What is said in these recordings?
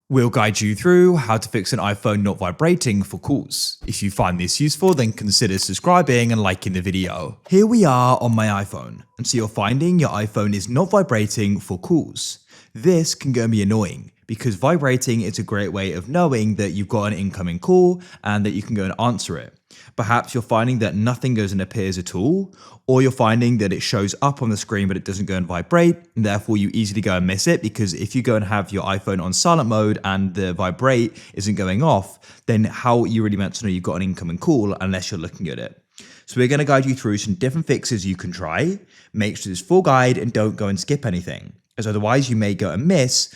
We'll guide you through how to fix an iPhone not vibrating for calls. If you find this useful, then consider subscribing and liking the video. Here we are on my iPhone, and so you're finding your iPhone is not vibrating for calls. This can go and be annoying because vibrating is a great way of knowing that you've got an incoming call and that you can go and answer it. Perhaps you're finding that nothing goes and appears at all, or you're finding that it shows up on the screen but it doesn't go and vibrate, and therefore you easily go and miss it, because if you go and have your iPhone on silent mode and the vibrate isn't going off, then how are you really meant to know you've got an incoming call unless you're looking at it? So we're going to guide you through some different fixes you can try. Make sure it's full guide and don't go and skip anything, as otherwise you may go and miss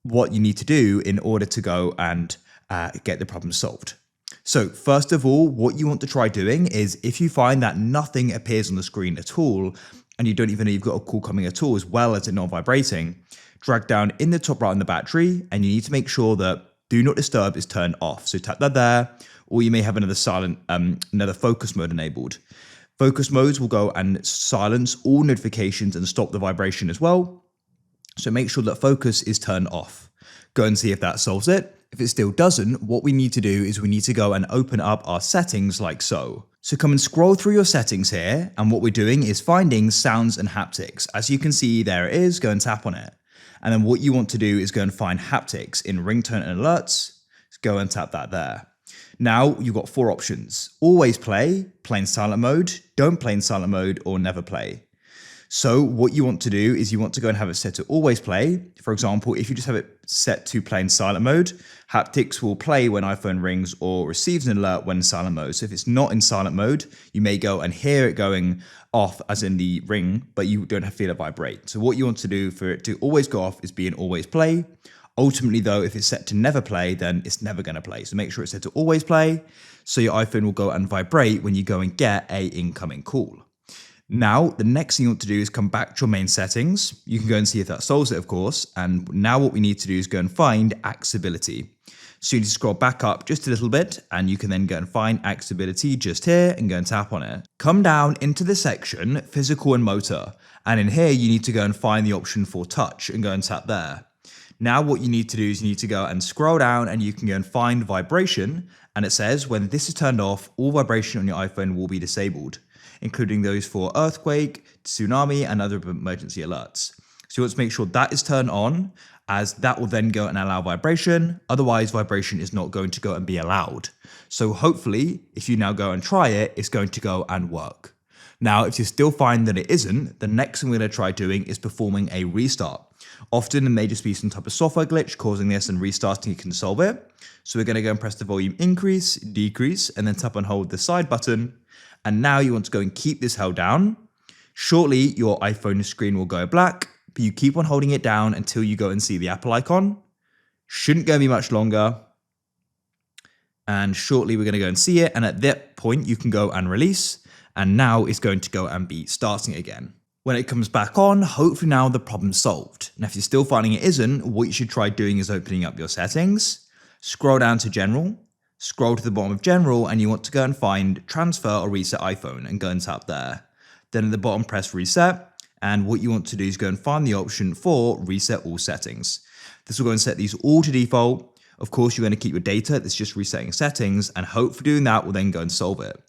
what you need to do in order to go and get the problem solved. So first of all, what you want to try doing is, if you find that nothing appears on the screen at all, and you don't even know you've got a call coming at all, as well as it not vibrating, drag down in the top right on the battery, and you need to make sure that Do Not Disturb is turned off. So tap that there, or you may have another focus mode enabled. Focus modes will go and silence all notifications and stop the vibration as well. So make sure that focus is turned off. Go and see if that solves it. If it still doesn't, what we need to do is we need to go and open up our settings like so. So come and scroll through your settings here, and what we're doing is finding sounds and haptics. As you can see, there it is. Go and tap on it. And then what you want to do is go and find haptics in ringtone and alerts. Go and tap that there. Now you've got four options: always play, play in silent mode, don't play in silent mode, or never play. So what you want to do is you want to go and have it set to always play. For example, if you just have it set to play in silent mode, haptics will play when iPhone rings or receives an alert when in silent mode. So if it's not in silent mode, you may go and hear it going off as in the ring, but you don't feel it vibrate. So what you want to do for it to always go off is be in always play. Ultimately though, if it's set to never play, then it's never going to play. So make sure it's set to always play, so your iPhone will go and vibrate when you go and get a incoming call. Now, the next thing you want to do is come back to your main settings. You can go and see if that solves it, of course. And now what we need to do is go and find accessibility. So you need to scroll back up just a little bit, and you can then go and find accessibility just here and go and tap on it. Come down into the section physical and motor. And in here, you need to go and find the option for touch and go and tap there. Now what you need to do is you need to go and scroll down, and you can go and find vibration. And it says when this is turned off, all vibration on your iPhone will be disabled, including those for earthquake, tsunami, and other emergency alerts. So you want to make sure that is turned on, as that will then go and allow vibration. Otherwise, vibration is not going to go and be allowed. So hopefully, if you now go and try it, it's going to go and work. Now, if you still find that it isn't, the next thing we're going to try doing is performing a restart. Often it may just be some type of software glitch causing this, and restarting it can solve it. So we're going to go and press the volume increase, decrease, and then tap and hold the side button. And now you want to go and keep this held down. Shortly, your iPhone screen will go black, but you keep on holding it down until you go and see the Apple icon. Shouldn't go be much longer. And shortly, we're going to go and see it. And at that point, you can go and release. And now it's going to go and be starting again. When it comes back on, hopefully now the problem's solved. Now, if you're still finding it isn't, what you should try doing is opening up your settings, scroll down to General, scroll to the bottom of General, and you want to go and find Transfer or Reset iPhone and go and tap there. Then at the bottom, press Reset. And what you want to do is go and find the option for Reset All Settings. This will go and set these all to default. Of course, you're going to keep your data that's just resetting settings, and hope for doing that will then go and solve it.